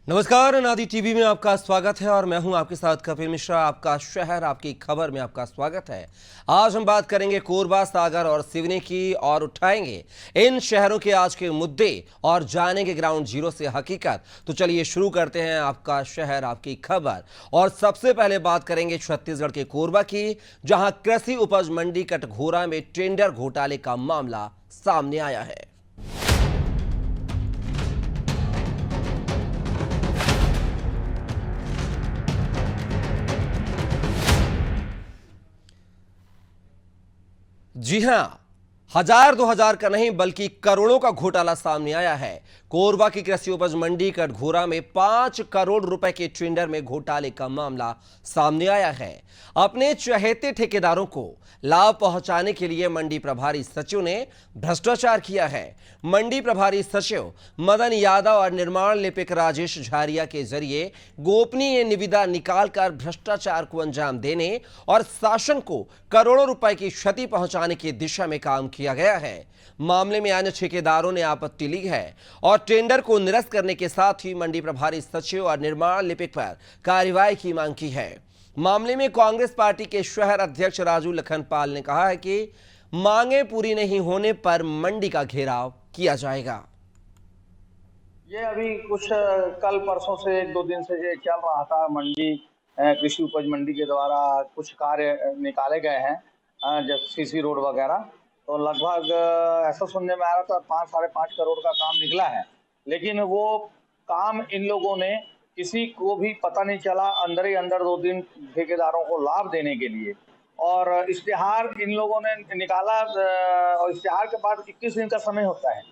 नमस्कार, अनादि टीवी में आपका स्वागत है और मैं हूं आपके साथ कपिल मिश्रा। आपका शहर आपकी खबर में आपका स्वागत है। आज हम बात करेंगे कोरबा, सागर और सिवनी की और उठाएंगे इन शहरों के आज के मुद्दे और जानेंगे ग्राउंड जीरो से हकीकत। तो चलिए शुरू करते हैं आपका शहर आपकी खबर। और सबसे पहले बात करेंगे छत्तीसगढ़ के कोरबा की, जहां कृषि उपज मंडी कटघोरा में टेंडर घोटाले का मामला सामने आया है। जी हां, 1000-2000 का नहीं बल्कि करोड़ों का घोटाला सामने आया है। कोरबा की कृषि उपज मंडी कटघोरा में 5 करोड़ रुपए के टेंडर में घोटाले का मामला सामने आया है। अपने चहेते ठेकेदारों को लाभ पहुंचाने के लिए मंडी प्रभारी सचिव ने भ्रष्टाचार किया है। मंडी प्रभारी सचिव मदन यादव और निर्माण लिपिक राजेश झारिया के जरिए गोपनीय निविदा निकालकर भ्रष्टाचार को अंजाम देने और शासन को करोड़ों रुपए की क्षति पहुंचाने की दिशा में काम किया गया है। मामले में अन्य ठेकेदारों ने आपत्ति ली है और टेंडर को निरस्त करने के साथ ही मंडी प्रभारी सचिव और निर्माण लिपिक पर कार्रवाई की मांग की है। मामले में कांग्रेस पार्टी के शहर अध्यक्ष राजू लखनपाल ने कहा है कि मांगे पूरी नहीं होने पर मंडी का घेराव किया जाएगा। ये अभी कुछ कल परसों से 1-2 दिन से ये चल रहा था। मंडी कृषि उपज मंडी के द्वारा कुछ कार्य निकाले गए हैं, जैसे सीसी रोड वगैरह। तो लगभग ऐसा सुनने में आ रहा था 5-5.5 करोड़ का काम निकला है, लेकिन वो काम इन लोगों ने किसी को भी पता नहीं चला। अंदर ही अंदर 2 दिन ठेकेदारों को लाभ देने के लिए और इश्तेहार इन लोगों ने निकाला, और इश्तेहार के बाद 21 दिन का समय होता है।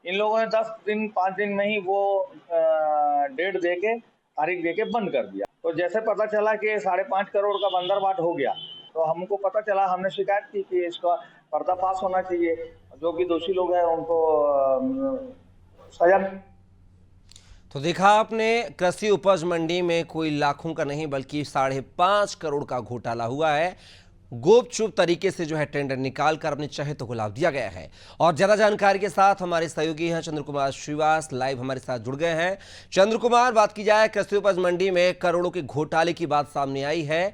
इन लोगों ने 10 दिन 5 दिन में ही वो डेट देके तारीख देके बंद कर दिया। तो जैसे पता चला कि 5.5 करोड़ का बंदरबाट हो गया, तो हमको पता चला, हमने शिकायत की कि इसका पर्दाफाश होना चाहिए, जो कि दोषी लोग हैं उनको सजा। तो देखा आपने, कृषि उपज मंडी में कोई लाखों का नहीं बल्कि 5.5 करोड़ का घोटाला हुआ है। गुपचुप तरीके से जो है टेंडर निकालकर अपने चहेतों को लाभ दिया गया है। और ज्यादा जानकारी के साथ हमारे सहयोगी हैं चंद्र कुमार श्रीवास, लाइव हमारे साथ जुड़ गए हैं। चंद्र कुमार, बात की जाए कृषि उपज मंडी में करोड़ों के घोटाले की बात सामने आई है।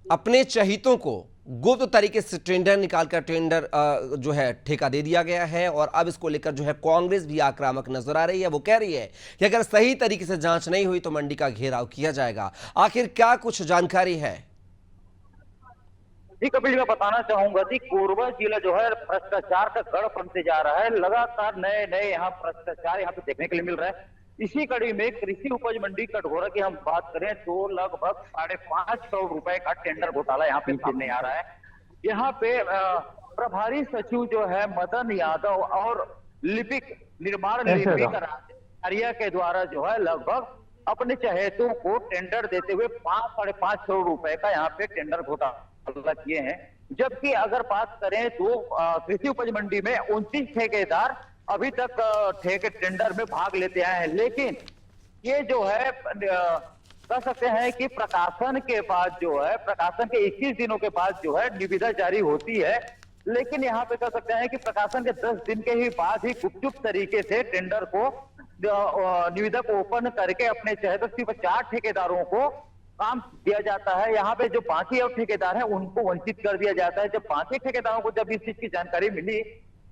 अपने चहितों को गुप्त तरीके से टेंडर निकालकर टेंडर जो है ठेका दे दिया गया है और अब इसको लेकर जो है कांग्रेस भी आक्रामक नजर आ रही है। वो कह रही है कि अगर सही तरीके से जांच नहीं हुई तो मंडी का घेराव किया जाएगा। आखिर क्या कुछ जानकारी है? जी कपिल, मैं बताना चाहूंगा कि कोरबा जिला जो है भ्रष्टाचार का गढ़ बनते जा रहा है। लगातार नए नए यहाँ भ्रष्टाचार यहाँ पे देखने के लिए मिल रहा है। इसी कड़ी में कृषि उपज मंडी कटघोरा की हम बात करें तो लगभग 5.5 करोड़ रुपए का टेंडर घोटाला यहाँ पे सामने आ रहा है। यहाँ पे प्रभारी सचिव जो है मदन यादव और लिपिक निर्माण लिपिक राजेश के द्वारा जो है लगभग अपने चहेतों को टेंडर देते हुए 5-5.5 करोड़ रुपए का यहाँ पे टेंडर घोटाला किए हैं। जबकि अगर बात करें तो कृषि उपज मंडी में 29 ठेकेदार अभी तक ठेके टेंडर में भाग लेते आए हैं, लेकिन ये जो है कह सकते हैं कि प्रकाशन के बाद जो है, प्रकाशन के 21 दिनों के बाद जो है निविदा जारी होती है, लेकिन यहाँ पे कह सकते हैं कि प्रकाशन के 10 दिन के ही बाद ही गुपचुप तरीके से टेंडर को निविदा को ओपन करके अपने चहेते सिर्फ 4 ठेकेदारों को काम दिया जाता है। यहाँ पे जो बाकी और ठेकेदार हैं उनको वंचित कर दिया जाता है। जब बाकी ठेकेदारों को जब इस चीज की जानकारी मिली,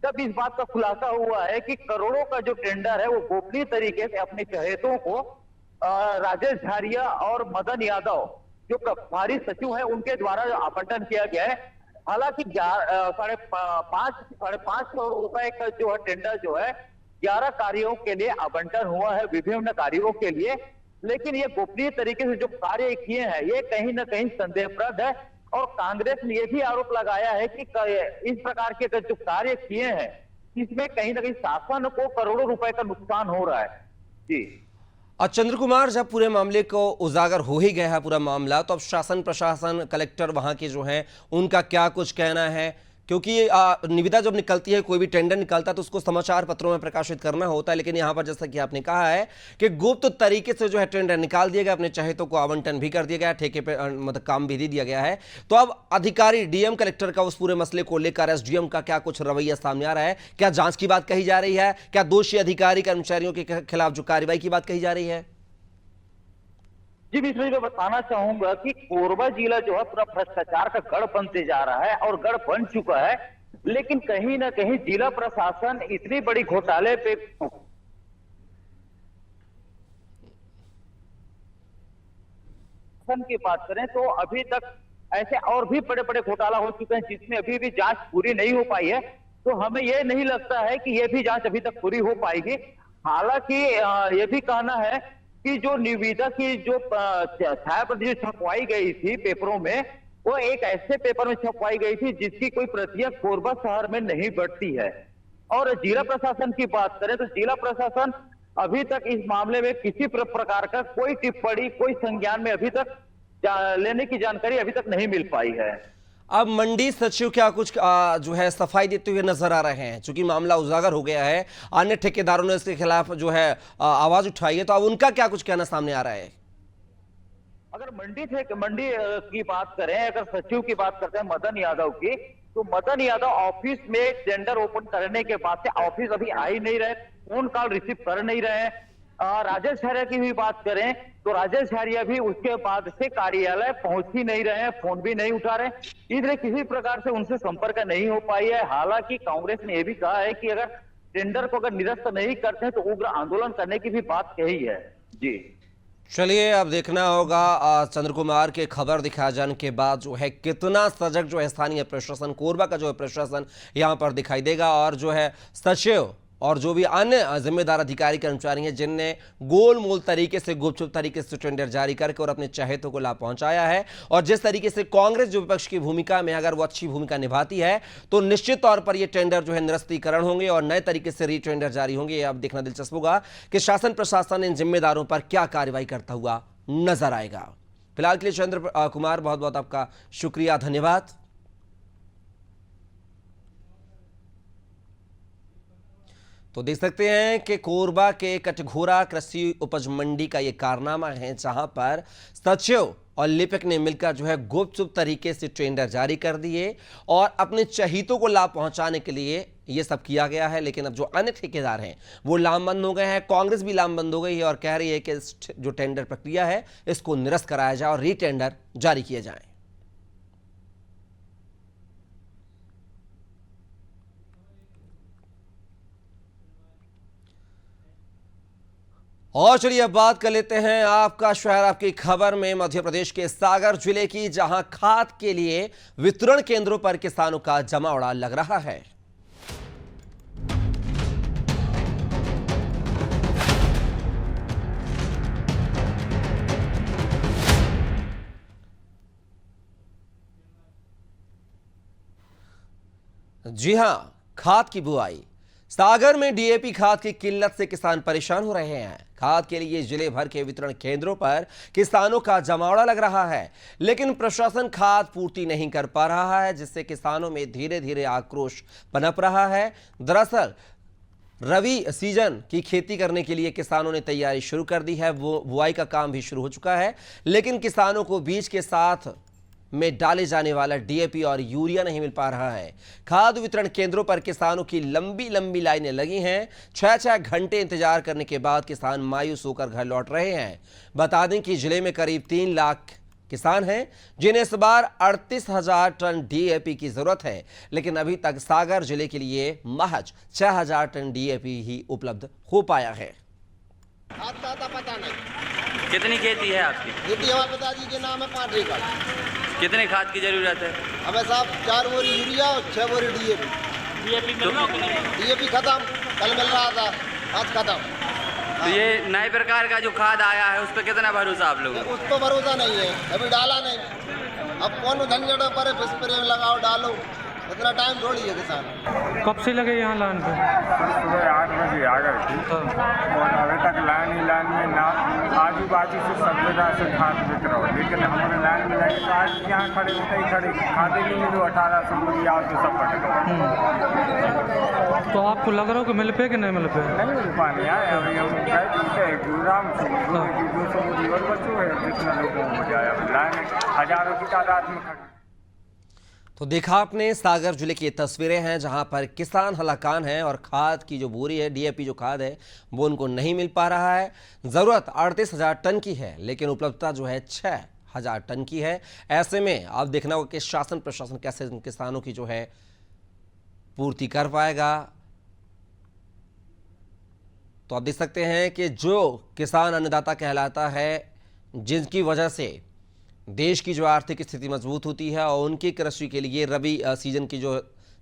तब इस बात का खुलासा हुआ है कि करोड़ों का जो टेंडर है वो गोपनीय तरीके से अपने चहेतों को राजेश झारिया और मदन यादव जो प्रभारी सचिव है उनके द्वारा आवंटन किया गया है। हालांकि 5.5 करोड़ रुपए का जो है टेंडर जो है 11 कार्यों के लिए आवंटन हुआ है, विभिन्न कार्यों के लिए, लेकिन ये गोपनीय तरीके से जो कार्य किए हैं ये कहीं ना कहीं संदेहप्रद है। और कांग्रेस ने यह भी आरोप लगाया है कि इस प्रकार के जो कार्य किए हैं इसमें कहीं ना कहीं शासन को करोड़ों रुपए का नुकसान हो रहा है। जी और चंद्र कुमार, जब पूरे मामले को उजागर हो ही गया है पूरा मामला, तो अब शासन प्रशासन कलेक्टर वहां के जो हैं उनका क्या कुछ कहना है? क्योंकि निविदा जब निकलती है, कोई भी टेंडर निकलता है तो उसको समाचार पत्रों में प्रकाशित करना होता है, लेकिन यहाँ पर जैसा कि आपने कहा है कि गुप्त तरीके से जो है टेंडर निकाल दिया गया, अपने चहेतों को आवंटन भी कर दिया गया, ठेके पे मतलब काम भी दे दिया गया है। तो अब अधिकारी डीएम कलेक्टर का उस पूरे मसले को लेकर एसडीएम का क्या कुछ रवैया सामने आ रहा है? क्या जांच की बात कही जा रही है? क्या दोषी अधिकारी कर्मचारियों के खिलाफ जो कार्रवाई की बात कही जा रही है? जी मिश्रा जी, मैं बताना चाहूंगा कि कोरबा जिला जो है पूरा भ्रष्टाचार का गढ़ बनते जा रहा है और गढ़ बन चुका है, लेकिन कहीं ना कहीं जिला प्रशासन इतनी बड़ी घोटाले पे की बात करें तो अभी तक ऐसे और भी बड़े बड़े घोटाला हो चुके हैं जिसमें अभी भी जांच पूरी नहीं हो पाई है। तो हमें यह नहीं लगता है कि यह भी जांच अभी तक पूरी हो पाएगी। हालांकि यह भी कहना है कि जो निविदा की जो छायाप्रति जो छपवाई गई थी पेपरों में, वो एक ऐसे पेपर में छपवाई गई थी जिसकी कोई प्रतियां कोरबा शहर में नहीं बढ़ती है। और जिला प्रशासन की बात करें तो जिला प्रशासन अभी तक इस मामले में किसी प्रकार का कोई टिप्पणी, कोई संज्ञान में अभी तक लेने की जानकारी अभी तक नहीं मिल पाई है। अब मंडी सचिव क्या कुछ जो है सफाई देते हुए नजर आ रहे हैं? चूंकि मामला उजागर हो गया है, अन्य ठेकेदारों ने इसके खिलाफ जो है आवाज उठाई है, तो अब उनका क्या कुछ कहना सामने आ रहा है? अगर मंडी की बात करें, अगर सचिव की बात करते हैं मदन यादव की, तो मदन यादव ऑफिस में टेंडर ओपन करने के बाद से ऑफिस अभी आ ही नहीं रहे, फोन कॉल रिसीव कर नहीं रहे हैं। राजेश झारिया की भी बात करें तो राजेश झारिया भी उसके बाद से कार्यालय पहुंच ही नहीं रहे हैं, फोन भी नहीं उठा रहे, इसलिए किसी प्रकार से उनसे संपर्क नहीं हो पाई है। हालांकि कांग्रेस ने यह भी कहा है कि अगर टेंडर को अगर निरस्त नहीं करते हैं तो उग्र आंदोलन करने की भी बात कही है। जी चलिए, अब देखना होगा चंद्र कुमार के खबर दिखाए जाने के बाद जो है कितना सजग जो है स्थानीय प्रशासन, कोरबा का जो है प्रशासन यहाँ पर दिखाई देगा, और जो है सचिव और जो भी अन्य जिम्मेदार अधिकारी कर्मचारी हैं जिनने गोलमोल तरीके से, गुपचुप तरीके से टेंडर जारी करके और अपने चहेतों को लाभ पहुंचाया है, और जिस तरीके से कांग्रेस जो विपक्ष की भूमिका में अगर वो अच्छी भूमिका निभाती है तो निश्चित तौर पर ये टेंडर जो है निरस्तीकरण होंगे और नए तरीके से रीटेंडर जारी होंगे। अब देखना दिलचस्प होगा कि शासन प्रशासन इन जिम्मेदारों पर क्या कार्रवाई करता हुआ नजर आएगा। फिलहाल के लिए चंद्र कुमार, बहुत बहुत आपका शुक्रिया, धन्यवाद। तो देख सकते हैं कि कोरबा के कटघोरा कृषि उपज मंडी का यह कारनामा है, जहां पर सचिव और लिपिक ने मिलकर जो है गुपचुप तरीके से टेंडर जारी कर दिए और अपने चहीतों को लाभ पहुंचाने के लिए यह सब किया गया है। लेकिन अब जो अन्य ठेकेदार हैं वो लामबंद हो गए हैं, कांग्रेस भी लामबंद हो गई है और कह रही है कि जो टेंडर प्रक्रिया है इसको निरस्त कराया जाए और रीटेंडर जारी किए जाए। और चलिए अब बात कर लेते हैं आपका शहर आपकी खबर में मध्य प्रदेश के सागर जिले की, जहां खाद के लिए वितरण केंद्रों पर किसानों का जमावड़ा लग रहा है। जी हां, खाद की बुआई। सागर में डीएपी खाद की किल्लत से किसान परेशान हो रहे हैं। खाद के लिए जिले भर के वितरण केंद्रों पर किसानों का जमावड़ा लग रहा है, लेकिन प्रशासन खाद पूर्ति नहीं कर पा रहा है, जिससे किसानों में धीरे धीरे आक्रोश पनप रहा है। दरअसल रबी सीजन की खेती करने के लिए किसानों ने तैयारी शुरू कर दी है, वो बुआई का काम भी शुरू हो चुका है, लेकिन किसानों को बीज के साथ में डाले जाने वाला डीएपी और यूरिया नहीं मिल पा रहा है। खाद वितरण केंद्रों पर किसानों की लंबी लंबी लाइनें लगी हैं। 6-6 घंटे इंतजार करने के बाद किसान मायूस होकर घर लौट रहे हैं। बता दें कि जिले में करीब 3 लाख किसान हैं जिन्हें इस बार 38,000 टन डीएपी की जरूरत है, लेकिन अभी तक सागर जिले के लिए महज 6,000 टन डीएपी ही उपलब्ध हो पाया है। पता नहीं कितनी खेती है आपकी? खेती हमारे पिताजी के नाम है 5 एकड़। कितने खाद की जरूरत है? हमें साहब 4 बोरी यूरिया और 6 बोरी डीएपी। डीएपी खत्म, कल मिल रहा था, आज खत्म। तो ये नए प्रकार का जो खाद आया है उस पर कितना भरोसा आप लोगों को? उस पर भरोसा नहीं है, अभी डाला नहीं। अब कौन झंझट पर स्प्रे लगाओ डालो, इतना टाइम थोड़ी है किसान। कब से लगे यहाँ लाइन पे? सुबह 8 बजे आ गए थे और अभी तक लाइन में ना आजू बाजू से सब जगह से खाद बिक रहा हो, लेकिन हमारे लाइन में लगे तो आज यहाँ खड़े होते ही खड़े खाते नहीं मिले। 1800 बोरी आओ तो सब पट गए। तो आपको लग रहा हो कि मिल पे कि नहीं मिल पे? नहीं मिल पानी है। अभी हम गए गुरुग्राम से 200 बोरी और बच्चों है, जितना लोगों को हो जाए। लाइन हजारों की तादाद में खड़े। तो देखा आपने, सागर जिले की ये तस्वीरें हैं जहां पर किसान हलाकान हैं और खाद की जो बोरी है, डीएपी जो खाद है, वो उनको नहीं मिल पा रहा है। ज़रूरत 38,000 टन की है, लेकिन उपलब्धता जो है 6,000 टन की है। ऐसे में अब देखना होगा कि शासन प्रशासन कैसे किसानों की जो है पूर्ति कर पाएगा। तो आप देख सकते हैं कि जो किसान अन्नदाता कहलाता है, जिनकी वजह से देश की जो आर्थिक स्थिति मजबूत होती है, और उनकी कृषि के लिए रबी सीजन की जो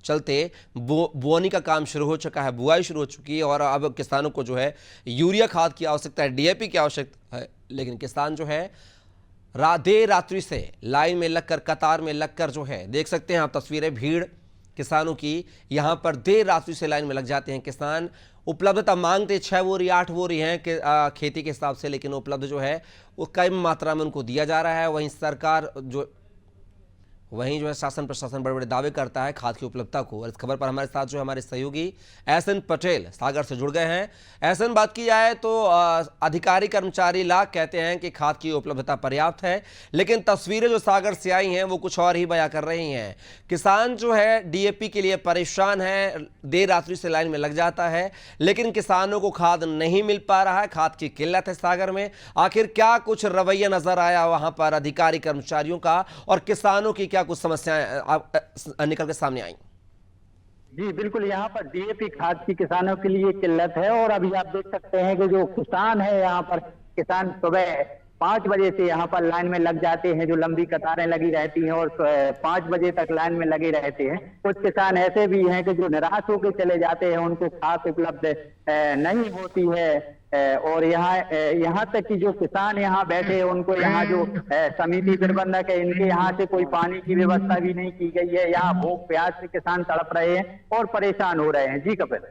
चलते बोनी का काम शुरू हो चुका है, बुआई शुरू हो चुकी है, और अब किसानों को जो है यूरिया खाद की आवश्यकता है, डीएपी की आवश्यकता है। लेकिन किसान जो है देर रात्रि से लाइन में लगकर, कतार में लगकर जो है, देख सकते हैं आप तस्वीरें, भीड़ किसानों की यहाँ पर देर रात्रि से लाइन में लग जाते हैं किसान। उपलब्धता मांगते 6 बोरी 8 बोरी हैं कि खेती के हिसाब से, लेकिन उपलब्ध जो है वो कम मात्रा में उनको दिया जा रहा है। वहीं सरकार जो है शासन प्रशासन बड़े बड़े दावे करता है खाद की उपलब्धता को। और इस खबर पर हमारे साथ जो हमारे सहयोगी एसएन पटेल सागर से जुड़ गए हैं। एसएन, बात की जाए तो अधिकारी कर्मचारी लाख कहते हैं कि खाद की उपलब्धता पर्याप्त है, लेकिन तस्वीरें जो सागर से आई हैं वो कुछ और ही बयां कर रही हैं। किसान जो है डीएपी के लिए परेशान है, देर रात्रि से लाइन में लग जाता है, लेकिन किसानों को खाद नहीं मिल पा रहा है। खाद की किल्लत है सागर में। आखिर क्या कुछ रवैया नजर आया वहां पर अधिकारी कर्मचारियों का, और किसानों की क्या कुछ समस्याएं निकल के सामने आई? जी बिल्कुल, यहाँ पर डीएपी खाद की किसानों के लिए किल्लत है। और अभी आप देख सकते हैं कि जो किसान है, यहाँ पर किसान सुबह 5 बजे से यहाँ पर लाइन में लग जाते हैं, जो लंबी कतारें लगी रहती हैं, और 5 बजे तक लाइन में लगे रहते हैं। कुछ किसान ऐसे भी हैं कि जो निराश होकर चले जाते हैं, उनको खाद उपलब्ध नहीं होती है। और यहाँ तक कि जो किसान यहाँ बैठे हैं, उनको यहाँ जो समिति प्रबंधक है, इनके यहाँ से कोई पानी की व्यवस्था भी नहीं की गई है। यहाँ भूख प्यास से किसान तड़प रहे हैं और परेशान हो रहे हैं। जी कपिल।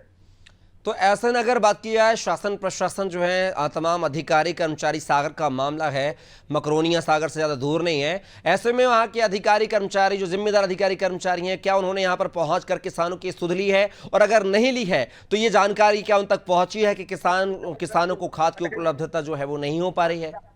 तो ऐसे में अगर बात की जाए, शासन प्रशासन जो है, तमाम अधिकारी कर्मचारी, सागर का मामला है, मकरोनिया सागर से ज़्यादा दूर नहीं है। ऐसे में वहाँ के अधिकारी कर्मचारी, जो जिम्मेदार अधिकारी कर्मचारी हैं, क्या उन्होंने यहाँ पर पहुँच कर किसानों की सुध ली है? और अगर नहीं ली है तो ये जानकारी क्या उन तक पहुँची है कि किसानों को खाद की उपलब्धता जो है वो नहीं हो पा रही है?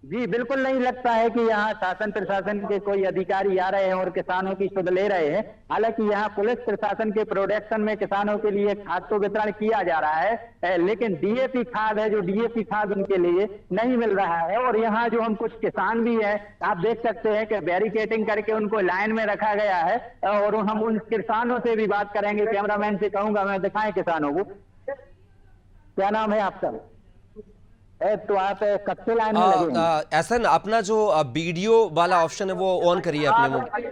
जी बिल्कुल नहीं लगता है कि यहाँ शासन प्रशासन के कोई अधिकारी आ रहे हैं और किसानों की सुध ले रहे हैं। हालांकि यहाँ पुलिस प्रशासन के प्रोडक्शन में किसानों के लिए खाद तो वितरण किया जा रहा है, लेकिन डीएपी खाद है, जो डीएपी खाद उनके लिए नहीं मिल रहा है। और यहाँ जो हम कुछ किसान भी हैं, आप देख सकते हैं कि बैरिकेटिंग करके उनको लाइन में रखा गया है। और हम उन किसानों से भी बात करेंगे, कैमरामैन से कहूंगा मैं दिखाएं किसानों को। क्या नाम है आपका? तो आप कब से लाइन में लगे हैं? ऐसा ना, अपना जो वीडियो वाला ऑप्शन है वो ऑन करिए अपने मोबाइल।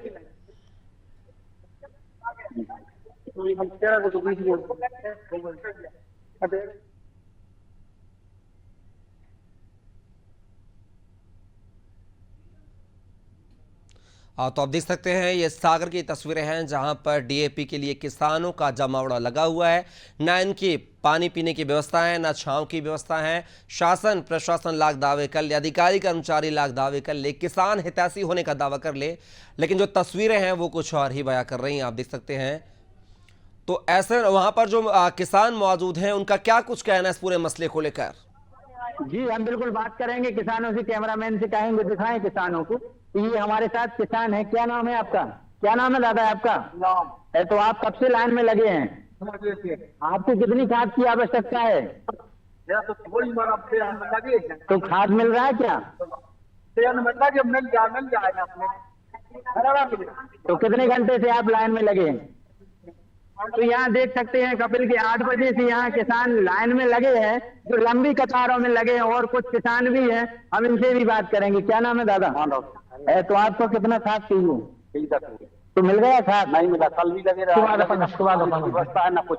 तो आप देख सकते हैं ये सागर की तस्वीरें हैं जहां पर डीएपी के लिए किसानों का जमावड़ा लगा हुआ है। ना इनकी पानी पीने की व्यवस्था है, ना छांव की व्यवस्था है। शासन प्रशासन लाख दावे कर ले, अधिकारी कर्मचारी लाख दावे कर ले, किसान हितैषी होने का दावा कर ले, लेकिन जो तस्वीरें हैं वो कुछ और ही बयां कर रही हैं। आप देख सकते हैं। तो ऐसे वहां पर जो किसान मौजूद हैं, उनका क्या कुछ कहना है इस पूरे मसले को लेकर? जी हम बिल्कुल बात करेंगे किसानों से, कैमरामैन से कहेंगे दिखाएं किसानों को। ये हमारे साथ किसान है। क्या नाम है आपका? क्या नाम है दादा आपका? नाम। तो आप कब से लाइन में लगे हैं? आपको कितनी खाद की आवश्यकता है? तो खाद मिल रहा है क्या? तो कितने घंटे से आप लाइन में लगे हैं? तो यहाँ देख सकते हैं कपिल के 8 बजे से यहाँ किसान लाइन में लगे हैं, जो लंबी कतारों में लगे हैं। और कुछ किसान भी हैं, हम इनसे भी बात करेंगे। क्या नाम है दादा? तो आपको कितना खाद चाहिए? तो मिल गया खाद? नहीं मिला, कल भी लगे व्यवस्था है ना कुछ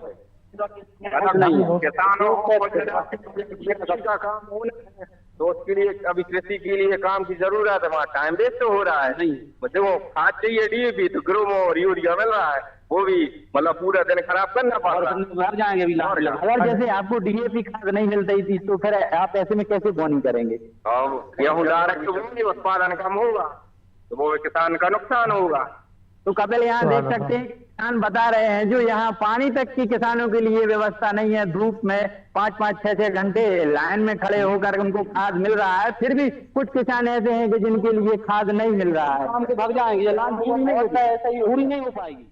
तो उसके लिए अभी कृषि के लिए काम की जरूरत है, वहाँ टाइम वेस्ट तो हो रहा है। नहीं देखो, खाद चाहिए डीएपी तो ग्रोमो और यूरिया मिल रहा है, वो भी मतलब पूरा दिन खराब करना पड़ रहा है। मर जाएंगे भी। अगर जैसे आपको डीएपी खाद नहीं मिलती थी तो फिर आप ऐसे में कैसे बोनी करेंगे? गेहूँ डायरेक्ट बोएंगे, उत्पादन कम होगा तो वो किसान का नुकसान होगा। तो कपिल यहाँ देख सकते हैं किसान बता रहे हैं जो यहाँ पानी तक की किसानों के लिए व्यवस्था नहीं है। धूप में 5-5, 6-6 घंटे लाइन में खड़े होकर उनको खाद मिल रहा है, फिर भी कुछ किसान ऐसे हैं कि जिनके लिए खाद नहीं मिल रहा है। हम भाग जाएंगे, लाइन पूरी नहीं हो पाएगी।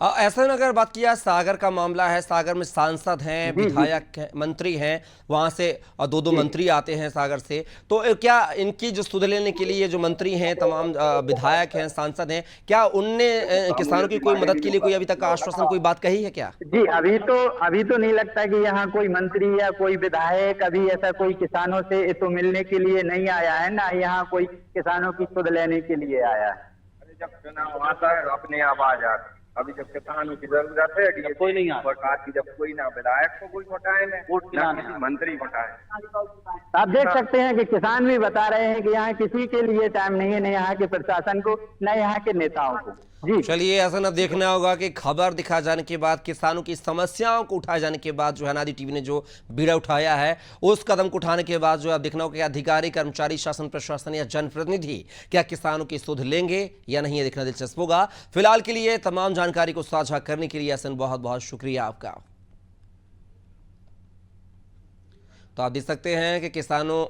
ऐसा अगर बात किया सागर का मामला है, सागर में सांसद हैं, विधायक हैं, मंत्री हैं, वहां से 2-2 मंत्री आते हैं सागर से, तो क्या इनकी जो सुध लेने के लिए जो मंत्री हैं, तमाम विधायक हैं, सांसद हैं, क्या उनने किसानों की कोई मदद के लिए कोई अभी तक आश्वासन, कोई बात कही है क्या? जी अभी तो नहीं लगता कि यहाँ कोई मंत्री या कोई विधायक अभी ऐसा कोई किसानों से तो मिलने के लिए नहीं आया है, ना यहाँ कोई किसानों की सुध लेने के लिए आया है। जब चुनाव आता है अपने आप आ जाता, अभी जब किसानों की जरूरत है कोई नहीं आता, सरकार की जब कोई ना विधायक को कोई हटाए ना किसी मंत्री हटाए। आप देख सकते हैं कि किसान भी बता रहे हैं कि यहाँ किसी के लिए टाइम नहीं है, न यहाँ के प्रशासन को, न यहाँ के नेताओं को। जी चलिए, ऐसा ना देखना होगा कि खबर दिखा जाने के बाद, किसानों की समस्याओं को उठाए जाने के बाद जो है अनादि टीवी ने जो बीड़ा उठाया है, उस कदम को उठाने के बाद जो है अब देखना होगा कि अधिकारी, कर्मचारी, शासन प्रशासन या जनप्रतिनिधि क्या किसानों की सुध लेंगे या नहीं, ये देखना दिलचस्प होगा। फिलहाल के लिए तमाम जानकारी को साझा करने के लिए एहसन बहुत बहुत शुक्रिया आपका। तो आप देख सकते हैं कि किसानों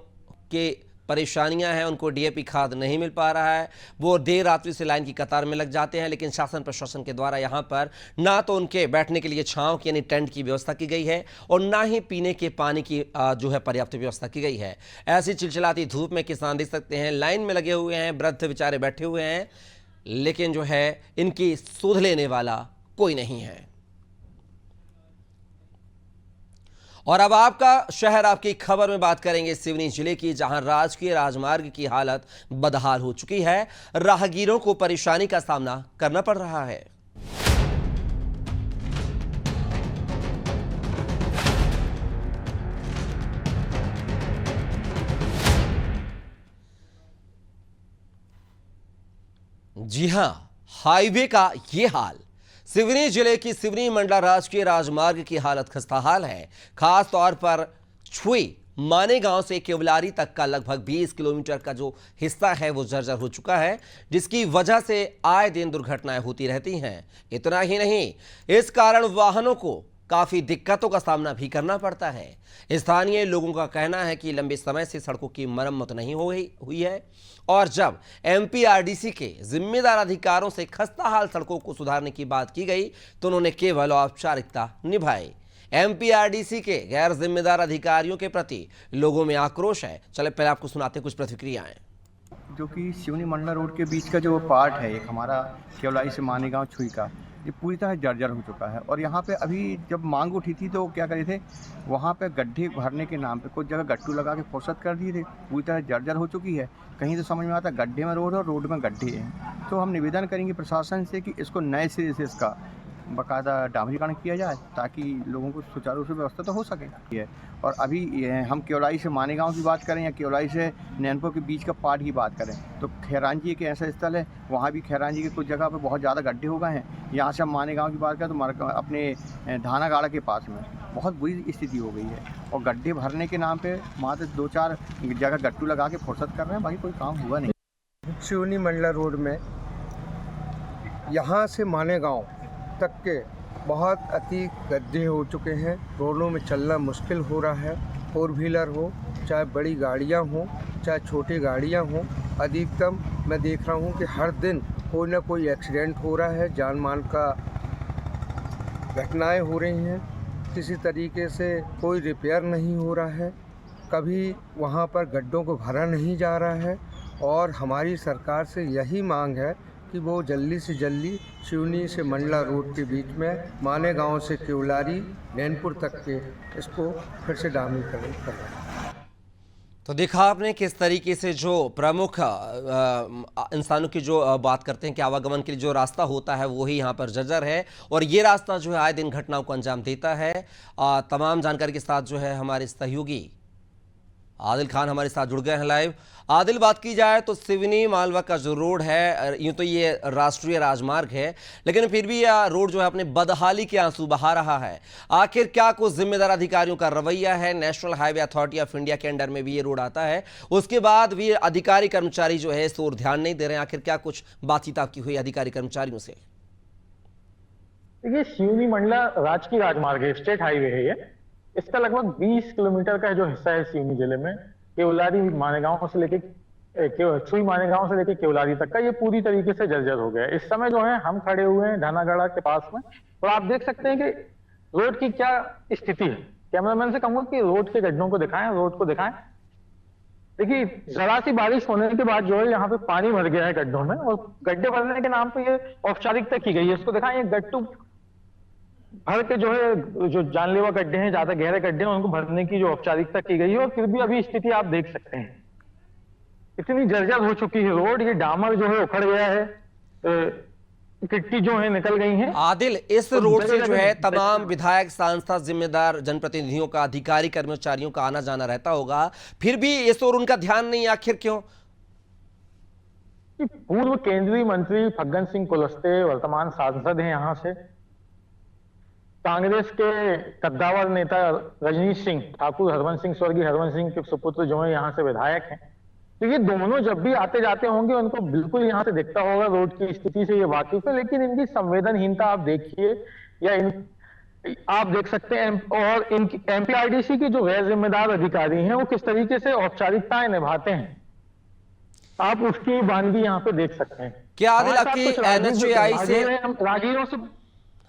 के परेशानियां हैं, उनको डीएपी खाद नहीं मिल पा रहा है, वो देर रात्रि से लाइन की कतार में लग जाते हैं, लेकिन शासन प्रशासन के द्वारा यहां पर ना तो उनके बैठने के लिए छांव यानी टेंट की व्यवस्था की गई है और ना ही पीने के पानी की जो है पर्याप्त व्यवस्था की गई है। ऐसी चिलचिलाती धूप में किसान देख सकते हैं लाइन में लगे हुए हैं, वृद्ध बेचारे बैठे हुए हैं, लेकिन जो है इनकी सुध लेने वाला कोई नहीं है। और अब आपका शहर आपकी खबर में बात करेंगे सिवनी जिले की, जहां राजकीय राजमार्ग की हालत बदहाल हो चुकी है। राहगीरों को परेशानी का सामना करना पड़ रहा है। जी हां, हाईवे का ये हाल। सिवनी जिले की सिवनी मंडला राजकीय राजमार्ग की हालत खस्ताहाल है। खास तौर पर छुई माने गांव से केवलारी तक का लगभग 20 किलोमीटर का जो हिस्सा है वो जर्जर हो चुका है, जिसकी वजह से आए दिन दुर्घटनाएं होती रहती हैं। इतना ही नहीं, इस कारण वाहनों को काफी दिक्कतों का सामना भी करना पड़ता है। स्थानीय लोगों का कहना है कि लंबे समय से सड़कों की मरम्मत नहीं हुई है और जब एमपीआरडीसी के जिम्मेदार अधिकारों से खस्ताहाल सड़कों को सुधारने की बात की गई तो उन्होंने केवल औपचारिकता निभाई। एमपीआरडीसी के गैर जिम्मेदार अधिकारियों के प्रति लोगों में आक्रोश है। चले पहले आपको सुनाते कुछ प्रतिक्रियाएं। जो कि सिवनी मंडला रोड के बीच का जो पार्ट है एक हमारा केवलाई से मानेगांव छुई का, ये पूरी तरह जर्जर हो चुका है। और यहाँ पे अभी जब मांग उठी थी तो क्या करे थे, वहाँ पे गड्ढे भरने के नाम पे कुछ जगह गट्टू लगा के फुर्सत कर दिए थे। पूरी तरह जर्जर हो चुकी है। कहीं तो समझ में आता है गड्ढे में रोड और रोड में गड्ढे हैं। तो हम निवेदन करेंगे प्रशासन से कि इसको नए सिरे से इसका बाकायदा डामरीकरण किया जाए ताकि लोगों को सुचारू रूप से व्यवस्था तो हो सके। और अभी हम केवलाई से मानेगांव की बात करें या केवलाई से नैनपुर के बीच का पार्ट की बात करें तो खैरान जी के ऐसा स्थल है, वहाँ भी खैरान जी के कुछ जगह पर बहुत ज़्यादा गड्ढे हो गए हैं। यहाँ से हम मानेगांव की बात करें तो अपने धानागाड़ा के पास में बहुत बुरी स्थिति हो गई है और गड्ढे भरने के नाम पर मात्र 2-4 जगह गट्टू लगा के फुर्सत कर रहे हैं, बाकी कोई काम हुआ नहीं। सिवनी मंडला रोड में यहाँ से मानेगांव तक के बहुत अति गड्ढे हो चुके हैं। रोडों में चलना मुश्किल हो रहा है। 4 व्हीलर हो, चाहे बड़ी गाड़ियां हो, चाहे छोटी गाड़ियां हो, अधिकतम मैं देख रहा हूं कि हर दिन कोई ना कोई एक्सीडेंट हो रहा है, जान मान का घटनाएं हो रही हैं। किसी तरीके से कोई रिपेयर नहीं हो रहा है, कभी वहां पर गड्ढों को भरा नहीं जा रहा है। और हमारी सरकार से यही मांग है कि वो जल्दी से जल्दी सिवनी से मंडला रोड के बीच में मानेगांव से केवलारी नैनपुर तक के इसको फिर से डामरीकरण करें। तो देखा आपने किस तरीके से जो प्रमुख इंसानों की जो बात करते हैं कि आवागमन के लिए जो रास्ता होता है वही यहाँ पर जर्जर है और ये रास्ता जो है आए दिन घटनाओं को अंजाम देता है। तमाम जानकारी के साथ जो है हमारे सहयोगी आदिल खान हमारे साथ जुड़ गए हैं लाइव। आदिल, बात की जाए तो सिवनी मालवा का जो रोड है, यूं तो ये राष्ट्रीय राजमार्ग है, लेकिन फिर भी यह रोड जो है अपने बदहाली के आंसू बहा रहा है। आखिर क्या कुछ जिम्मेदार अधिकारियों का रवैया है? National highway authority of India के अंडर में भी ये रोड आता है, उसके बाद भी अधिकारी कर्मचारी जो है इस ओर ध्यान नहीं दे रहे हैं। आखिर क्या कुछ बातचीत आपकी हुई अधिकारी कर्मचारियों से? देखिए, सिवनी मंडला राजकीय राजमार्ग है, स्टेट हाईवे है ये। इसका लगभग 20 किलोमीटर का जो हिस्सा है सिवनी जिले में, केवलारी मानेगांव से लेके छुई मानेगांव से लेके केवलारी तक का, ये पूरी तरीके से जर्जर हो गया है। इस समय जो है हम खड़े हुए हैं ढानागढ़ा के पास में, और आप देख सकते हैं कि रोड की क्या स्थिति है। कैमरामैन से कहूंगा कि रोड के गड्ढों को दिखाएं, रोड को दिखाएं। देखिए, जरा सी बारिश होने के बाद जो है यहाँ पे पानी भर गया है गड्ढों में, और गड्ढे भरने के नाम पे ये औपचारिकता की गई है। इसको दिखाएं, ये गट्टू भर के जो है, जो जानलेवा गड्ढे हैं, ज्यादा गहरे गड्ढे हैं, उनको भरने की जो औपचारिकता की गई है, और फिर भी अभी स्थिति आप देख सकते हैं, इतनी जर्जर हो चुकी है रोड। ये डामर जो है उखड़ गया है, गिट्टी जो है निकल गई है। आदिल, इस रोड से जो है तमाम विधायक, सांसद, जिम्मेदार जनप्रतिनिधियों का, अधिकारी कर्मचारियों का आना जाना रहता होगा, फिर भी इस ओर उनका ध्यान नहीं, आखिर क्यों? पूर्व केंद्रीय मंत्री फग्गन सिंह कुलस्ते वर्तमान सांसद हैं यहाँ से। कांग्रेस के कद्दावर नेता रजनीश सिंह ठाकुर, हरवंश सिंह, स्वर्गीय हरवंश सिंह के सुपुत्र जो है यहाँ से विधायक हैं। तो ये दोनों जब भी आते जाते होंगे उनको बिल्कुल यहाँ से दिखता होगा, रोड की स्थिति से ये वाकिफ है। लेकिन इनकी संवेदनहीनता आप देखिए, या आप देख सकते हैं, और इनकी एमपीआरडीसी के जो गैर जिम्मेदार अधिकारी हैं वो किस तरीके से औपचारिकताएं निभाते हैं, आप उसकी बानगी यहाँ पे देख सकते हैं। क्या आदिल आपकी NHAI से राहगीरों से,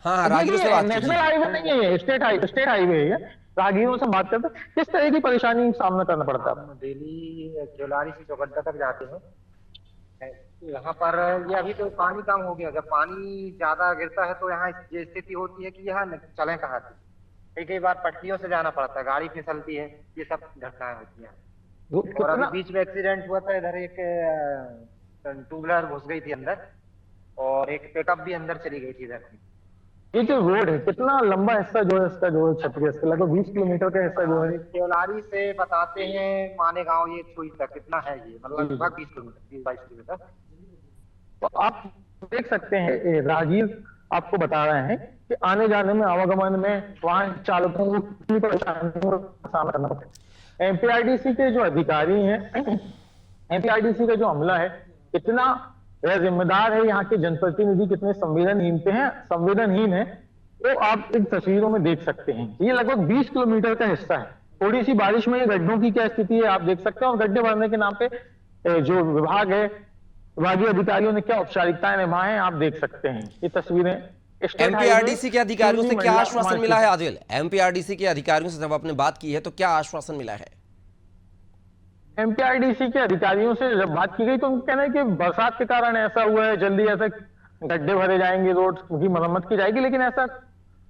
हाँ, राहगीरों से बात कीजिए। नेशनल हाईवे नहीं है ये, स्टेट हाईवे है। राहगीरों से बात करते किस तरह की परेशानी का सामना करना पड़ता है? डेली केवलारी से चौगड्डा तक जाते हैं। यहाँ पर ये अभी तो पानी कम हो गया, जब पानी ज्यादा गिरता है तो यहाँ ये स्थिति होती है कि यहाँ चले कहाँ से। कई बार पटरियों से जाना पड़ता है, गाड़ी फिसलती है, ये सब घटनाएं होती हैं। और अभी बीच में एक्सीडेंट हुआ था, इधर एक टू व्हीलर घुस गई थी अंदर, और एक पिकअप भी अंदर चली गई थी इधर। ये जो रोड है, कितना लंबा हिस्सा जो है इसका, जो है क्षतिग्रस्त, लगभग 20 किलोमीटर का हिस्सा जो है। केवलारी से बताते हैं मानेगांव ये छुई तक कितना है, ये मतलब लगभग 20 किलोमीटर, 22 किलोमीटर। तो आप देख सकते हैं, राहगीर आपको बता रहे हैं कि आने जाने में, आवागमन में वाहन चालकों को कितनी परेशानियों का सामना करना पड़ता है। एमपीआरडीसी के जो अधिकारी हैं, एमपीआरडीसी का जो अमला है, कितना वह जिम्मेदार है, यहाँ के जनप्रतिनिधि कितने संवेदनहीन है, वो आप इन तस्वीरों में देख सकते हैं। ये लगभग 20 किलोमीटर का हिस्सा है। थोड़ी सी बारिश में ये गड्ढों की क्या स्थिति है आप देख सकते हैं, और गड्ढे भरने के नाम पे जो विभाग है, विभागीय अधिकारियों ने क्या औपचारिकताएं निभाए हैं आप देख सकते हैं। ये तस्वीरें एमपीआरडीसी के अधिकारियों से क्या आश्वासन मिला है आदिल? एमपीआरडीसी के अधिकारियों से जब आपने बात की है तो क्या आश्वासन मिला है? एमपीआरडीसी के अधिकारियों से जब बात की गई तो उनका कहना है कि बरसात के कारण ऐसा हुआ है, जल्दी ऐसे गड्ढे भरे जाएंगे, रोड की मरम्मत की जाएगी, लेकिन ऐसा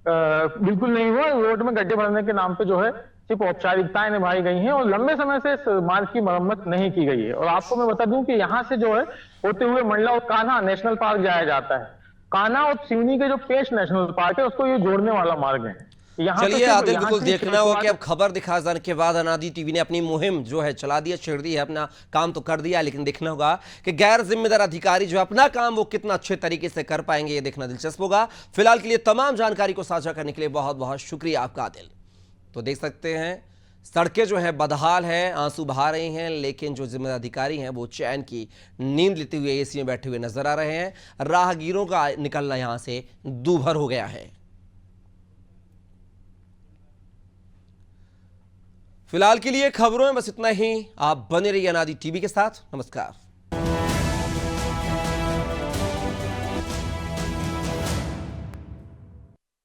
बिल्कुल नहीं हुआ। रोड में गड्ढे भरने के नाम पे जो है सिर्फ औपचारिकताएं निभाई गई हैं, और लंबे समय से इस मार्ग की मरम्मत नहीं की गई है। और आपको मैं बता दूं कि यहाँ से जो है होते हुए मंडला और कान्हा नेशनल पार्क जाया जाता है। कान्हा और सिवनी के जो पेश नेशनल पार्क है, उसको ये जोड़ने वाला मार्ग है। चलिए आदिल, बिल्कुल देखना होगा कि अब खबर दिखा जाने के बाद अनादि टीवी ने अपनी मुहिम जो है चला दिया, छेड़ दी है, अपना काम तो कर दिया, लेकिन देखना होगा कि गैर जिम्मेदार अधिकारी जो अपना काम वो कितना अच्छे तरीके से कर पाएंगे, ये देखना दिलचस्प होगा। फिलहाल के लिए तमाम जानकारी को साझा करने के लिए बहुत बहुत शुक्रिया आपका आदिल। तो देख सकते हैं सड़कें जो है बदहाल हैं, आंसू बहा रही हैं, लेकिन जो जिम्मेदार अधिकारी हैं वो चैन की नींद लेते हुए एसी में बैठे हुए नजर आ रहे हैं। राहगीरों का निकलना यहां से दूभर हो गया है। फिलहाल के लिए खबरों में बस इतना ही। आप बने रहिए अनादि टीवी के साथ। नमस्कार।